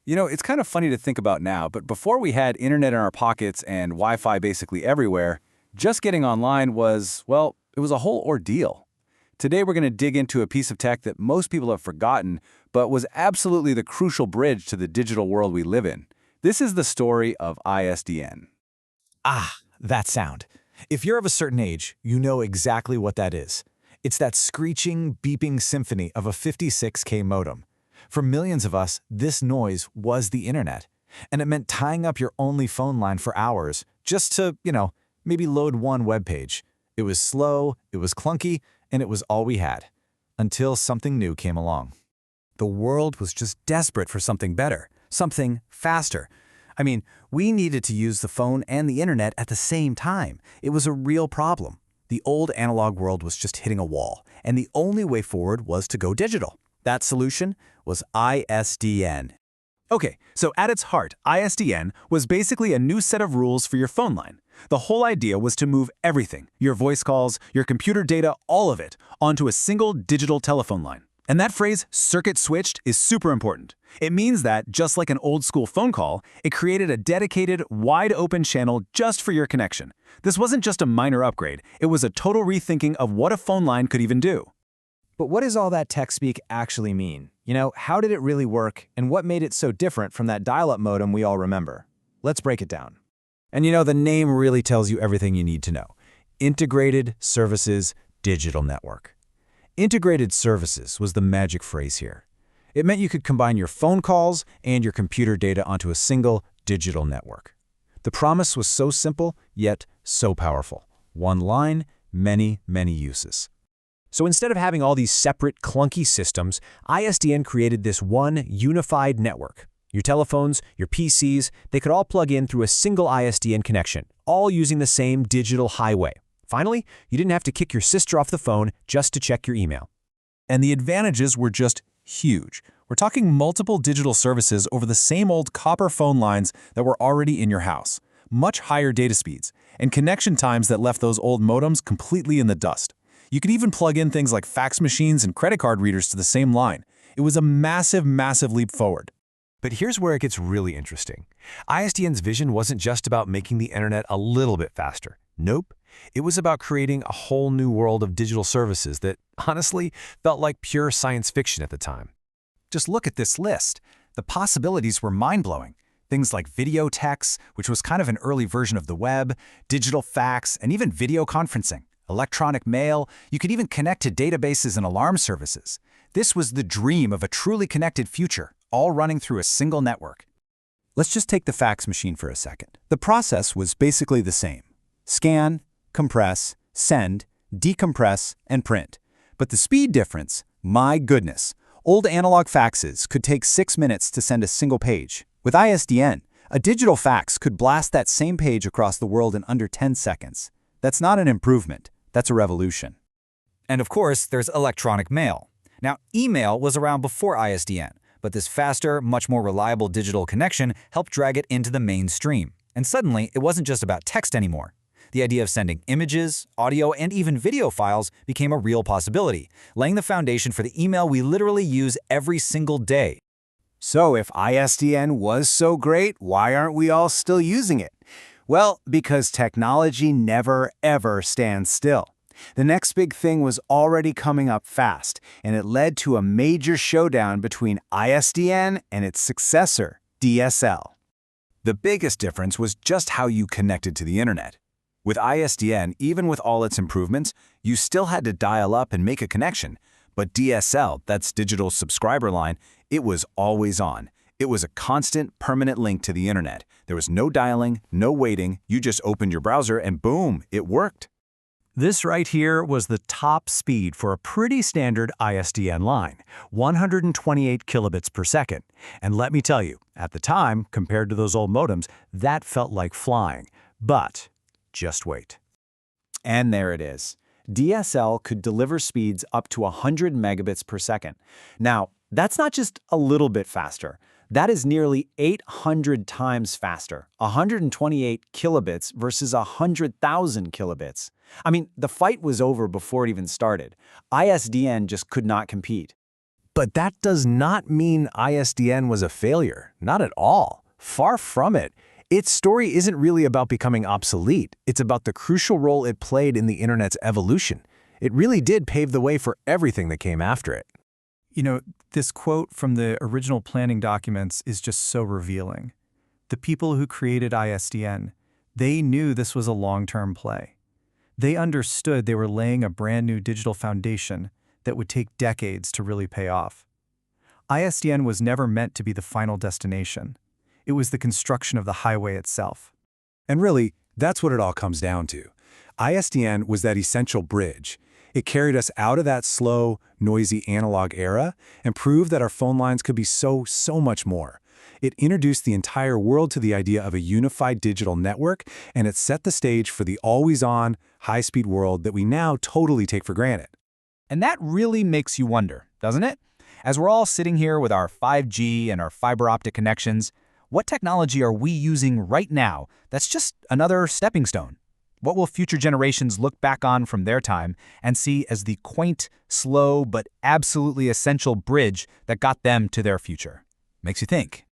It's kind of funny to think about now, but before we had internet in our pockets and Wi-Fi basically everywhere, just getting online was, well, it was a whole ordeal. Today we're going to dig into a piece of tech that most people have forgotten, but was absolutely the crucial bridge to the digital world we live in. This is the story of ISDN. Ah, that sound. If you're of a certain age, you know exactly what that is. It's that screeching, beeping symphony of a 56K modem. For millions of us, this noise was the internet. And it meant tying up your only phone line for hours just to, maybe load one web page. It was slow, it was clunky, and it was all we had. Until something new came along. The world was just desperate for something better, something faster. We needed to use the phone and the internet at the same time. It was a real problem. The old analog world was just hitting a wall, and the only way forward was to go digital. That solution was ISDN. Okay, so at its heart, ISDN was basically a new set of rules for your phone line. The whole idea was to move everything, your voice calls, your computer data, all of it, onto a single digital telephone line. And that phrase, circuit switched, is super important. It means that, just like an old-school phone call, it created a dedicated, wide-open channel just for your connection. This wasn't just a minor upgrade, it was a total rethinking of what a phone line could even do. But what does all that tech speak actually mean? How did it really work, and what made it so different from that dial-up modem we all remember? Let's break it down. And the name really tells you everything you need to know. Integrated Services Digital Network. Integrated Services was the magic phrase here. It meant you could combine your phone calls and your computer data onto a single digital network. The promise was so simple, yet so powerful. One line, many, many uses. So instead of having all these separate, clunky systems, ISDN created this one unified network. Your telephones, your PCs, they could all plug in through a single ISDN connection, all using the same digital highway. Finally, you didn't have to kick your sister off the phone just to check your email. And the advantages were just huge. We're talking multiple digital services over the same old copper phone lines that were already in your house, much higher data speeds, and connection times that left those old modems completely in the dust. You could even plug in things like fax machines and credit card readers to the same line. It was a massive, massive leap forward. But here's where it gets really interesting. ISDN's vision wasn't just about making the internet a little bit faster. Nope. It was about creating a whole new world of digital services that, honestly, felt like pure science fiction at the time. Just look at this list. The possibilities were mind-blowing. Things like video text, which was kind of an early version of the web, digital fax, and even video conferencing. Electronic mail, you could even connect to databases and alarm services. This was the dream of a truly connected future, all running through a single network. Let's just take the fax machine for a second. The process was basically the same. Scan, compress, send, decompress, and print. But the speed difference, my goodness. Old analog faxes could take 6 minutes to send a single page. With ISDN, a digital fax could blast that same page across the world in under 10 seconds. That's not an improvement, that's a revolution. And of course, there's electronic mail. Now, email was around before ISDN, but this faster, much more reliable digital connection helped drag it into the mainstream. And suddenly, it wasn't just about text anymore. The idea of sending images, audio, and even video files became a real possibility, laying the foundation for the email we literally use every single day. So if ISDN was so great, why aren't we all still using it? Well, because technology never, ever stands still. The next big thing was already coming up fast, and it led to a major showdown between ISDN and its successor, DSL. The biggest difference was just how you connected to the internet. With ISDN, even with all its improvements, you still had to dial up and make a connection. But DSL, that's digital subscriber line, it was always on. It was a constant, permanent link to the internet. There was no dialing, no waiting. You just opened your browser and boom, it worked. This right here was the top speed for a pretty standard ISDN line, 128 kilobits per second. And let me tell you, at the time, compared to those old modems, that felt like flying. But just wait. And there it is. DSL could deliver speeds up to 100 megabits per second. Now, that's not just a little bit faster. That is nearly 800 times faster, 128 kilobits versus 100,000 kilobits. The fight was over before it even started. ISDN just could not compete. But that does not mean ISDN was a failure. Not at all. Far from it. Its story isn't really about becoming obsolete. It's about the crucial role it played in the Internet's evolution. It really did pave the way for everything that came after it. You know, this quote from the original planning documents is just so revealing. The people who created ISDN, they knew this was a long-term play. They understood they were laying a brand new digital foundation that would take decades to really pay off. ISDN was never meant to be the final destination. It was the construction of the highway itself. And really, that's what it all comes down to. ISDN was that essential bridge. It carried us out of that slow, noisy analog era and proved that our phone lines could be so much more. It introduced the entire world to the idea of a unified digital network, and it set the stage for the always-on, high-speed world that we now totally take for granted. And that really makes you wonder, doesn't it? As we're all sitting here with our 5G and our fiber optic connections, what technology are we using right now that's just another stepping stone? What will future generations look back on from their time and see as the quaint, slow, but absolutely essential bridge that got them to their future? Makes you think.